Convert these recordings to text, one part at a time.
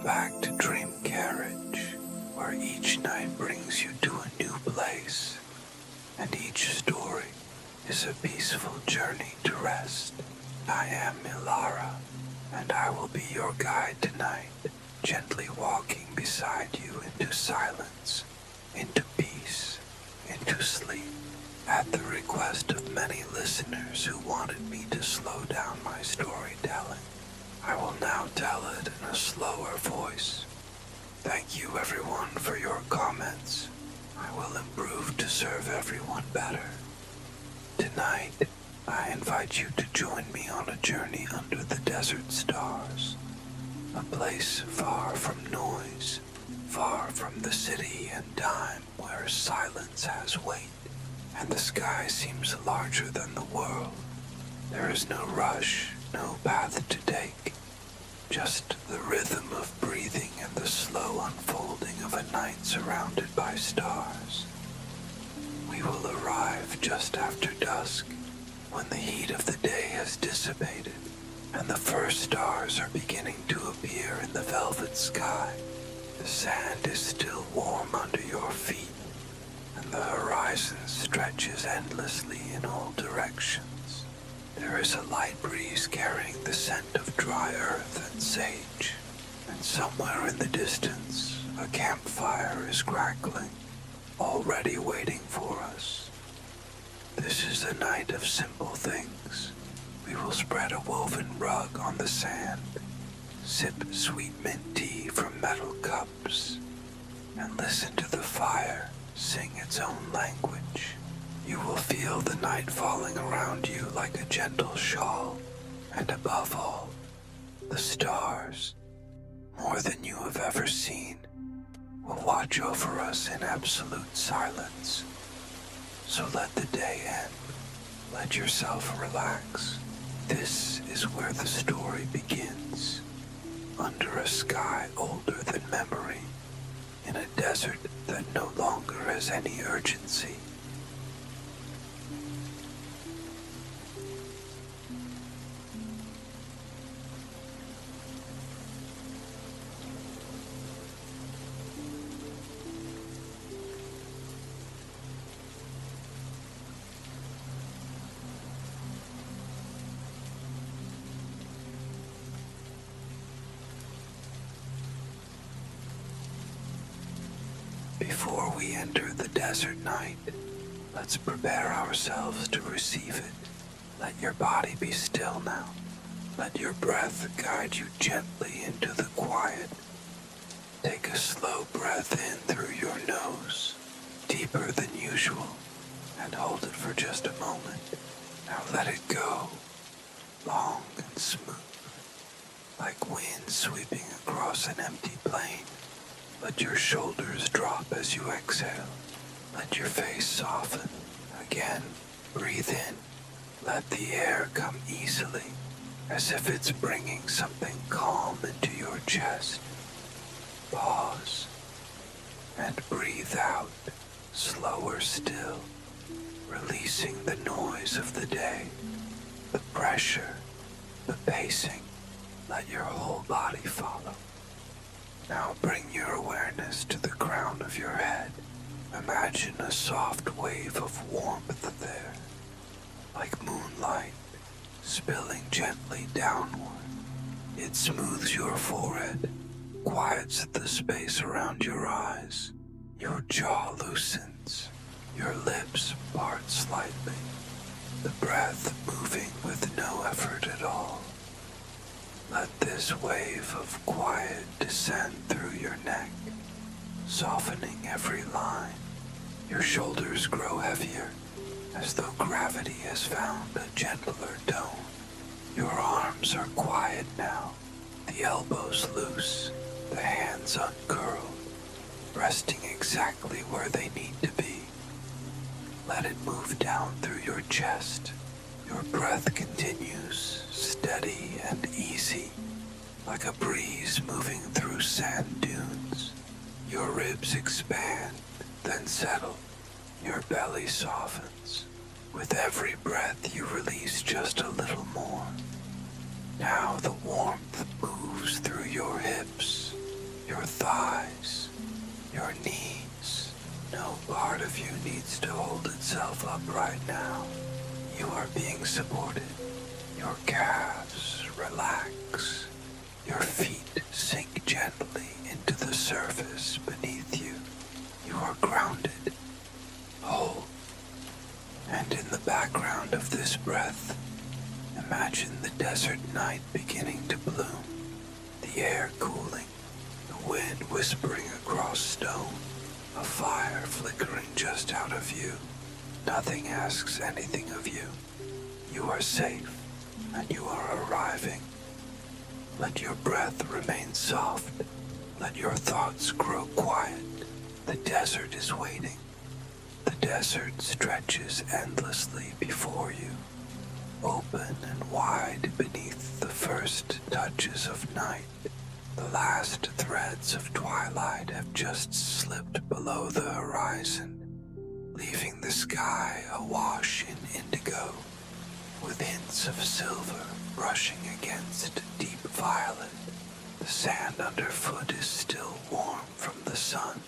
back to Dream Carriage, where each night brings you to a new place, and each story is a peaceful journey to rest. I am Milara, and I will be your guide tonight, gently walking beside you into silence, into peace, into sleep. At the request of many listeners who wanted me to slow down my storytelling, I will now tell it in a slower voice. Thank you everyone for your comments. I will improve to serve everyone better. Tonight, I invite you to join me on a journey under the desert stars, a place far from noise, far from the city and time where silence has weight, and the sky seems larger than the world. There is no rush, no path to take, just the rhythm of breathing and the slow unfolding of a night surrounded by stars. We will arrive just after dusk, when the heat of the day has dissipated, and the first stars are beginning to appear in the velvet sky. The sand is still warm under your feet, and the horizon stretches endlessly in all directions. There is a light breeze carrying the scent of dry earth and sage, and somewhere in the distance, a campfire is crackling, already waiting for us. This is a night of simple things. We will spread a woven rug on the sand, sip sweet mint tea from metal cups, and listen to the fire sing its own language. You will feel the night falling around you like a gentle shawl, and above all, the stars, more than you have ever seen, will watch over us in absolute silence. So let the day end. Let yourself relax. This is where the story begins. Under a sky older than memory, in a desert that no longer has any urgency. Before we enter the desert night, let's prepare ourselves to receive it. Let your body be still now. Let your breath guide you gently into the quiet. Take a slow breath in through your nose, deeper than usual, and hold it for just a moment. Now let it go, long and smooth, like wind sweeping across an empty plain. Let your shoulders drop as you exhale. Let your face soften. Again, breathe in. Let the air come easily, as if it's bringing something calm into your chest. Pause, and breathe out, slower still, releasing the noise of the day, the pressure, the pacing. Let your whole body follow. Now bring your awareness to the crown of your head. Imagine a soft wave of warmth there, like moonlight, spilling gently downward. It smooths your forehead, quiets the space around your eyes. Your jaw loosens, your lips part slightly, the breath moving with no effort at all. Let this wave of quiet descend through your neck, softening every line. Your shoulders grow heavier, as though gravity has found a gentler tone. Your arms are quiet now, the elbows loose, the hands uncurled, resting exactly where they need to be. Let it move down through your chest. Your breath continues, steady and easy, like a breeze moving through sand dunes. Your ribs expand, then settle. Your belly softens. With every breath you release just a little more. Now the warmth moves through your hips, thighs, your knees. No part of you needs to hold itself up right now. You are being supported. Your calves relax. Your feet sink gently into the surface beneath you. You are grounded, whole. And in the background of this breath, imagine the desert night beginning to bloom, the air cooling, the wind whispering across stone, a fire flickering just out of view. Nothing asks anything of you. You are safe, and you are arriving. Let your breath remain soft. Let your thoughts grow quiet. The desert is waiting. The desert stretches endlessly before you, open and wide beneath the first touches of night. The last threads of twilight have just slipped below the horizon, leaving the sky awash in indigo, with hints of silver brushing against deep violet. The sand underfoot is still warm from the sun,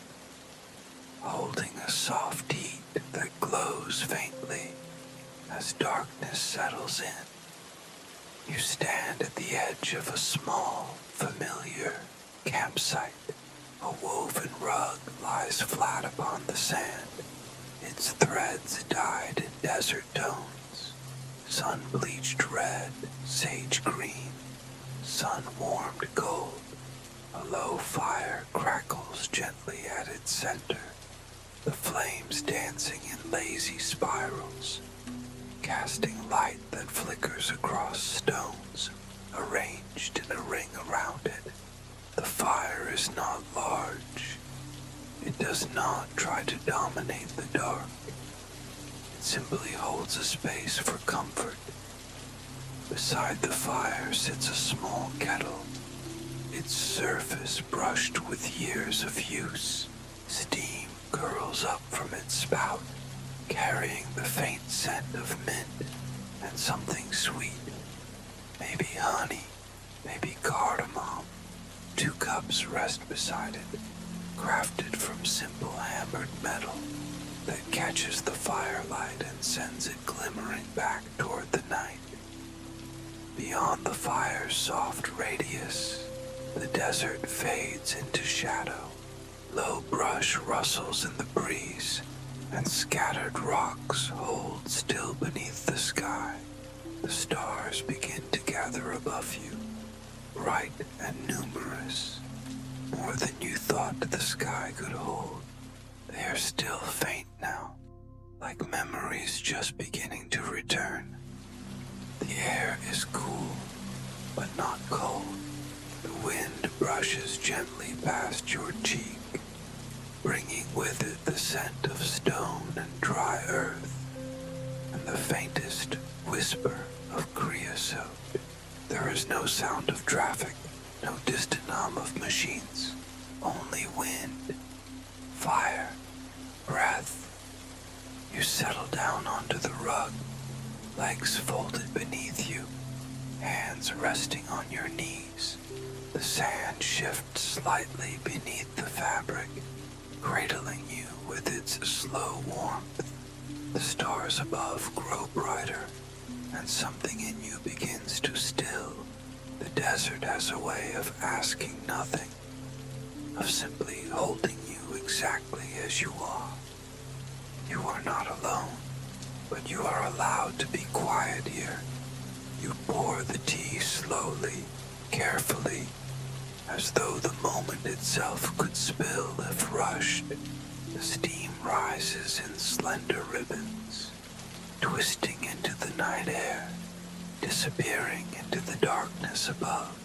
holding a soft heat that glows faintly as darkness settles in. You stand at the edge of a small, familiar campsite. A woven rug lies flat upon the sand, its threads dyed in desert tones, sun-bleached red, sage green, sun-warmed gold. A low fire crackles gently at its center, the flames dancing in lazy spirals, casting light that flickers across stones arranged in a ring around it. The fire is not large. It does not try to dominate the dark. It simply holds a space for comfort. Beside the fire sits a small kettle, its surface brushed with years of use. Steam curls up from its spout, carrying the faint scent of mint and something sweet. Maybe honey, maybe cardamom. 2 cups rest beside it, crafted from simple hammered metal that catches the firelight and sends it glimmering back toward the night. Beyond the fire's soft radius, the desert fades into shadow. Low brush rustles in the breeze, and scattered rocks hold still beneath the sky. The stars begin to gather above you, bright and numerous, more than you thought the sky could hold. They are still faint now, like memories just beginning to return. The air is cool, but not cold. The wind brushes gently past your cheek, bringing with it the scent of stone and dry earth, and the faintest whisper of creosote. There is no sound of traffic, no distant hum of machines, only wind, fire, breath. You settle down onto the rug, legs folded beneath you, hands resting on your knees. The sand shifts slightly beneath the fabric, cradling you with its slow warmth. The stars above grow brighter, and something in you begins to still. The desert has a way of asking nothing, of simply holding you exactly as you are. You are not alone, but you are allowed to be quiet here. You pour the tea slowly, carefully, as though the moment itself could spill if rushed. The steam rises in slender ribbons, twisting into the night air, disappearing into the darkness above.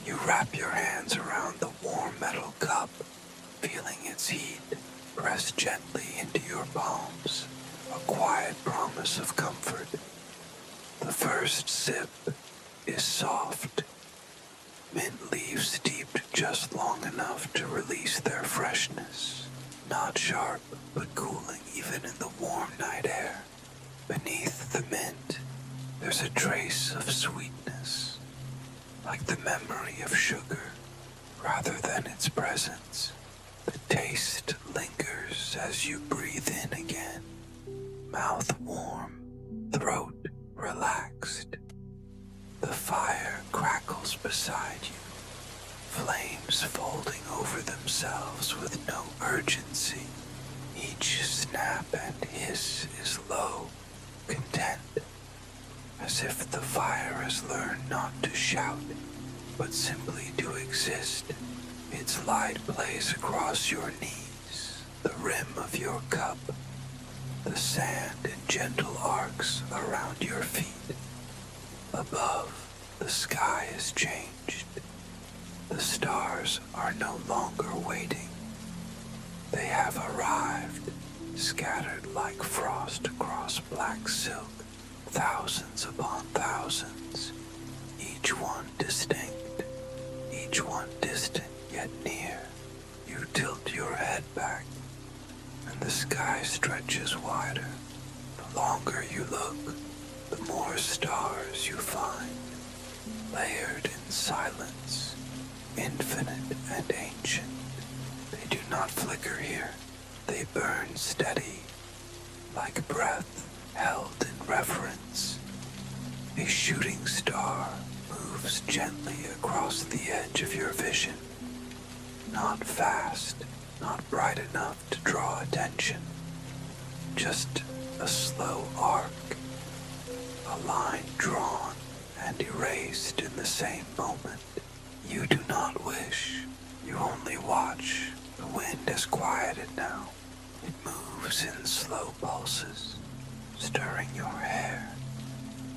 You wrap your hands around the warm metal cup, feeling its heat press gently into your palms, a quiet promise of comfort. The first sip is soft, mint leaves steeped just long enough to release their freshness, not sharp, but cooling even in the warm night air. Beneath the mint, there's a trace of sweetness, like the memory of sugar rather than its presence. presence. The taste lingers as you breathe in again. Mouth warm, throat relaxed. The fire crackles beside you, flames folding over themselves with no urgency. Each snap and hiss is low, content, as if the fire has learned not to shout, but simply to exist. Its light plays across your knees, the rim of your cup, the sand in gentle arcs around your feet. Above, the sky is changed. The stars are no longer waiting. They have arrived, scattered like frost across black silk, thousands upon thousands, each one distinct, each one distant yet near. You tilt your head back, and the sky stretches wider. The longer you look, the more stars you find, layered in silence, infinite and ancient. They do not flicker here. They burn steady, like breath held in reverence. A shooting star moves gently across the edge of your vision. Not fast, not bright enough to draw attention. Just a slow arc, a line drawn and erased in the same moment. You do not wish, you only watch. The wind has quieted now. It moves in slow pulses, stirring your hair,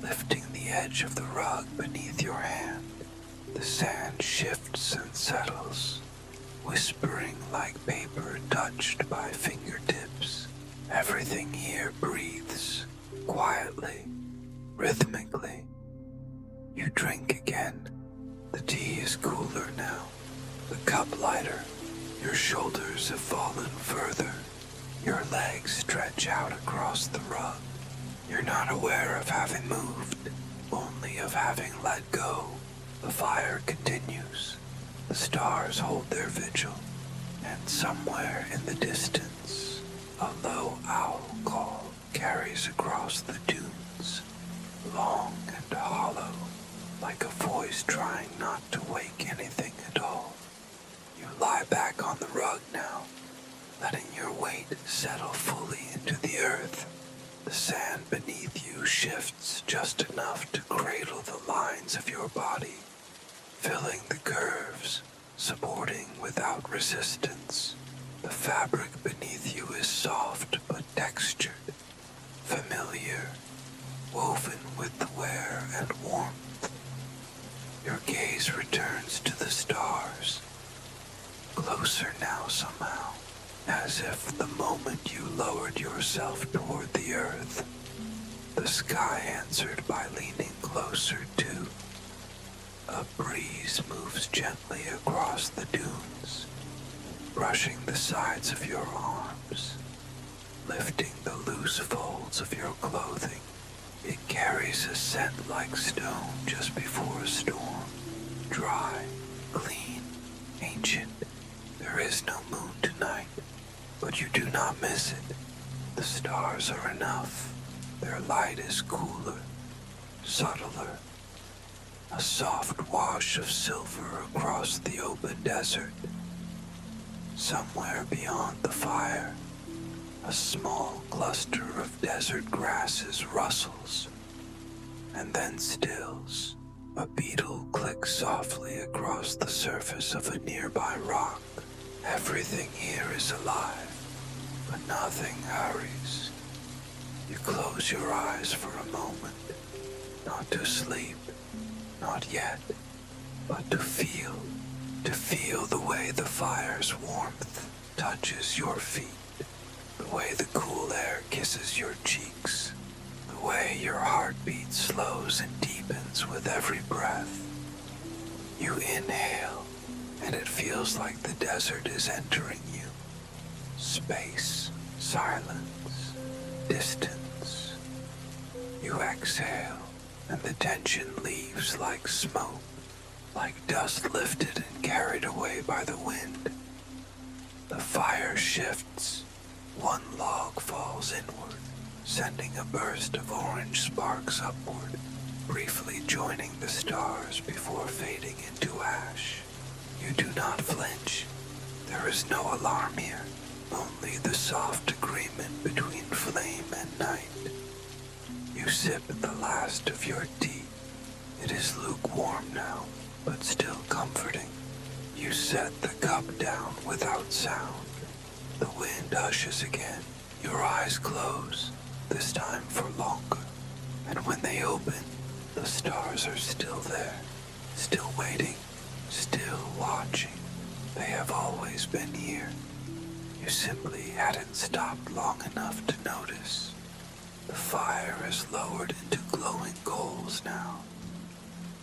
lifting the edge of the rug beneath your hand. The sand shifts and settles, whispering like paper touched by fingertips. Everything here breathes, quietly, rhythmically. You drink again. The tea is cooler now, the cup lighter. Your shoulders have fallen further. Your legs stretch out across the rug. You're not aware of having moved, only of having let go. The fire continues. The stars hold their vigil, and somewhere in the distance, a low owl call carries across the dunes, long and hollow, like a voice trying not to wake anything at all. You lie back on the rug now, letting your weight settle fully into the earth. The sand beneath you shifts just enough to cradle the lines of your body, filling the curves, supporting without resistance. The fabric beneath you is soft but textured, familiar, woven with the wear and warmth. Your gaze returns to the stars, closer now somehow, as if the moment you lowered yourself toward the earth, the sky answered by leaning closer too. A breeze moves gently across the dunes, brushing the sides of your arms, lifting the loose folds of your clothing. It carries a scent like stone just before a storm, dry, clean, ancient. There is no moon tonight, but you do not miss it. The stars are enough. Their light is cooler, subtler, a soft wash of silver across the open desert. Somewhere beyond the fire, a small cluster of desert grasses rustles, and then stills. A beetle clicks softly across the surface of a nearby rock. Everything here is alive, but nothing hurries. You close your eyes for a moment, not to sleep, not yet, but to feel the way the fire's warmth touches your feet, the way the cool air kisses your cheeks, the way your heartbeat slows and deepens with every breath. You inhale, and it feels like the desert is entering you. Space, silence, distance. You exhale, and the tension leaves like smoke, like dust lifted and carried away by the wind. fire shifts. One log falls inward, sending a burst of orange sparks upward, briefly joining the stars before fading into ash. You do not flinch. There is no alarm here, only the soft agreement between flame and night. You sip the last of your tea. It is lukewarm now, but still comforting. You set the cup down without sound. The wind hushes again. Your eyes close, this time for longer. And when they open, the stars are still there, still waiting, still watching. They have always been here. You simply hadn't stopped long enough to notice. The fire is lowered into glowing coals now.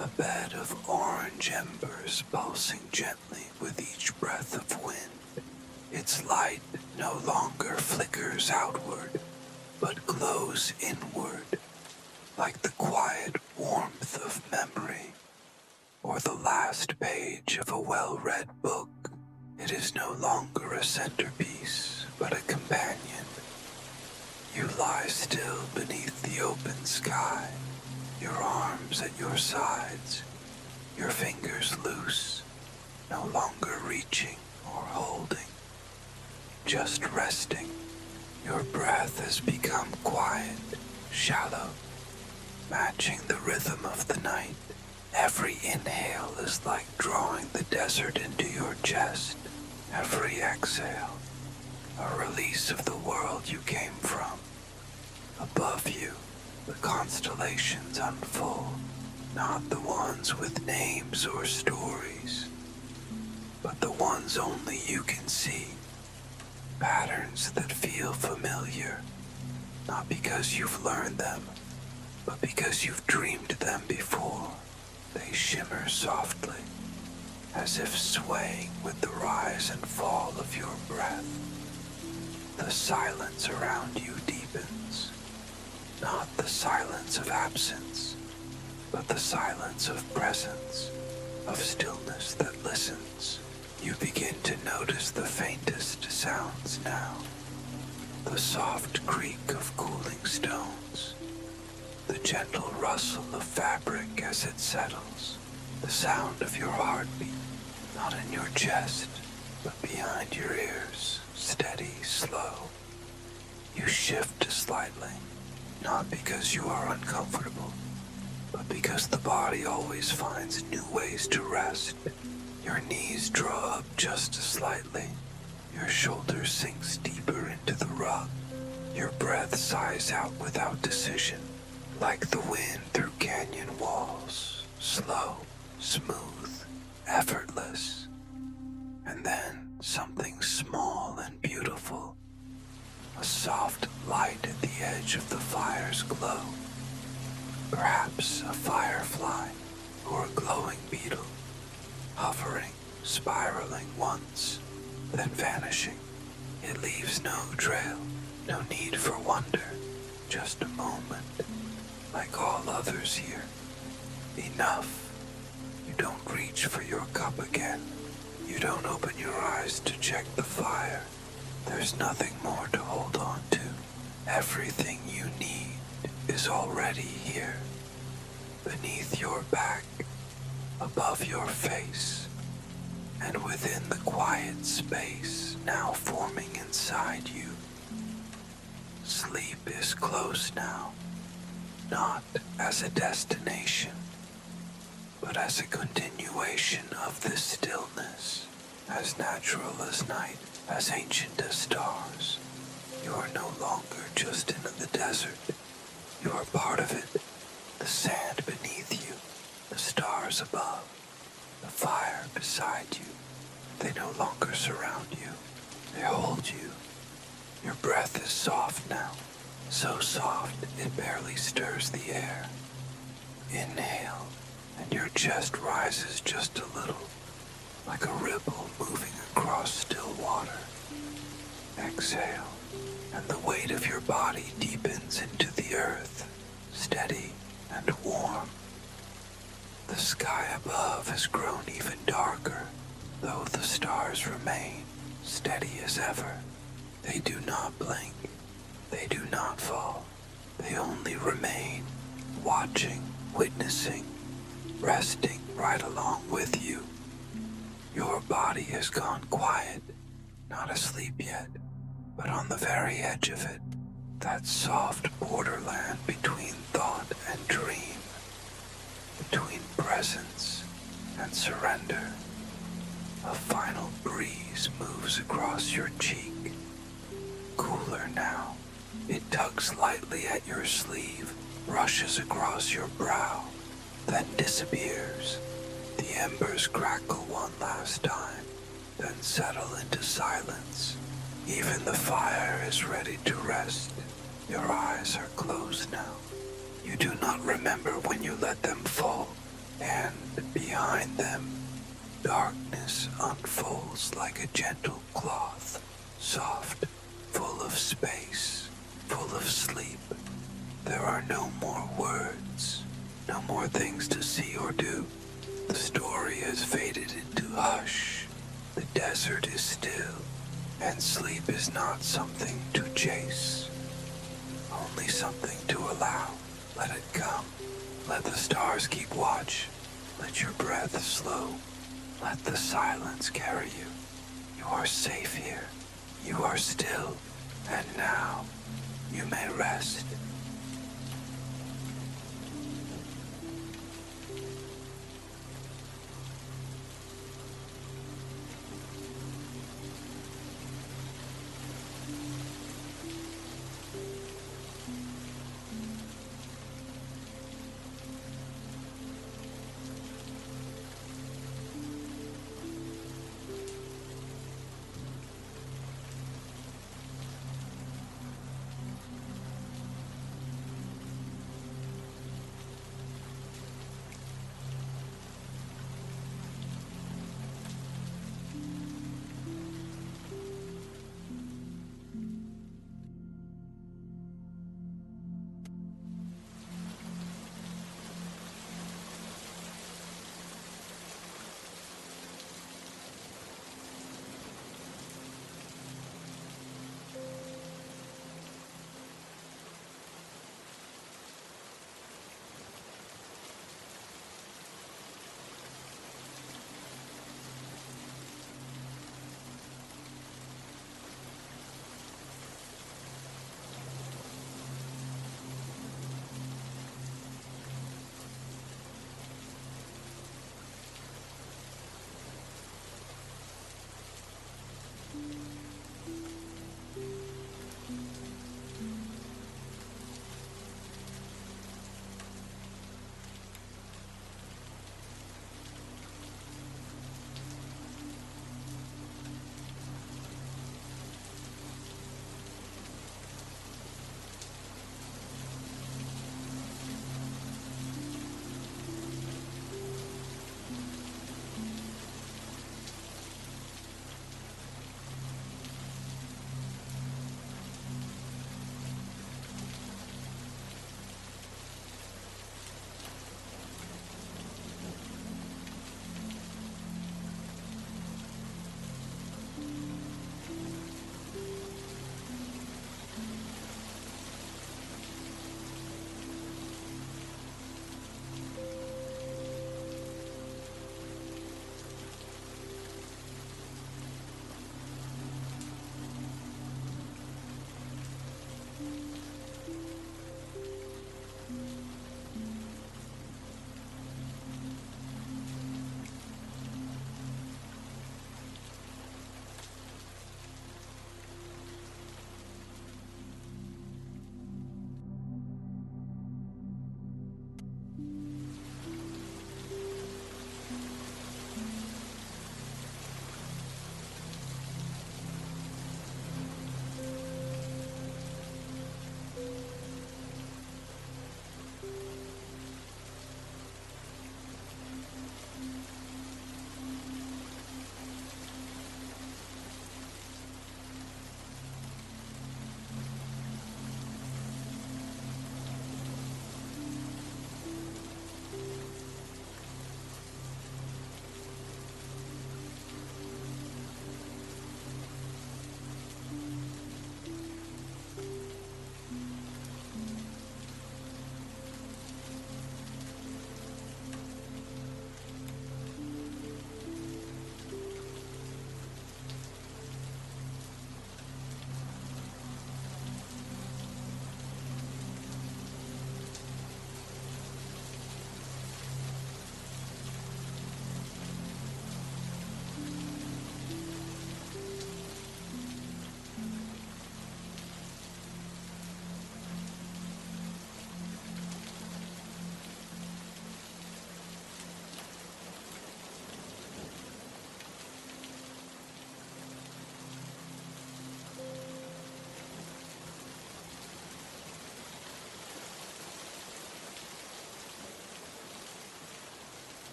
A bed of orange embers pulsing gently with each breath of wind. Its light no longer flickers outward, but glows inward, like the quiet warmth of memory, or the last page of a well-read book. It is no longer a centerpiece, but a companion. You lie still beneath the open sky, your arms at your sides, your fingers loose, no longer reaching or holding, just resting. Your breath has become quiet, shallow, matching the rhythm of the night. Every inhale is like drawing the desert into your chest. Every exhale, a release of the world you came from. Above you, the constellations unfold, not the ones with names or stories, but the ones only you can see. Patterns that feel familiar, not because you've learned them, but because you've dreamed them before. They shimmer softly, as if swaying with the rise and fall of your breath. The silence around you deepens, not the silence of absence, but the silence of presence, of stillness that listens. You begin to notice the faintest sounds now, the soft creak of cooling stones, the gentle rustle of fabric as it settles, the sound of your heartbeat, not in your chest, but behind your ears, steady, slow. You shift slightly, not because you are uncomfortable, but because the body always finds new ways to rest. Your knees draw up just slightly, your shoulder sinks deeper into the rug, your breath sighs out without decision, like the wind through canyon walls, slow, smooth, effortless. And then something small and beautiful, a soft light at the edge of the fire's glow. Perhaps a firefly or a glowing beetle, hovering, spiraling once, then vanishing. It leaves no trail, no need for wonder, just a moment, like all others here. Enough. You don't reach for your cup again. You don't open your eyes to check the fire. There's nothing more to hold on to. Everything you need is already here, beneath your back, above your face, and within the quiet space now forming inside you. Sleep is close now, not as a destination, but as a continuation of this stillness, as natural as night, as ancient as stars. You are no longer just in the desert. You are part of it, the sand beneath you, the stars above, the fire beside you. They no longer surround you. They hold you. Your breath is soft now, so soft it barely stirs the air. Inhale, and your chest rises just a little, like a ripple moving across still water. Exhale, and the weight of your body deepens into the earth, steady and warm. The sky above has grown even darker, though the stars remain. steady as ever. They do not blink. They do not fall. They only remain, watching, witnessing, resting right along with you. Your body has gone quiet, not asleep yet, but on the very edge of it, that soft borderland between thought and dream, between presence and surrender. A final breeze moves across your cheek, cooler now. It tugs lightly at your sleeve, rushes across your brow, then disappears. The embers crackle one last time, then settle into silence. Even the fire is ready to rest. Your eyes are closed now. You do not remember when you let them fall, and behind them, darkness unfolds like a gentle cloth, soft, full of space, full of sleep. There are no more words, no more things to see or do. The story has faded into hush. The desert is still, and sleep is not something to chase, only something to allow. Let it come. Let the stars keep watch. Let your breath slow. Let the silence carry you. You are safe here. You are still. And now, you may rest.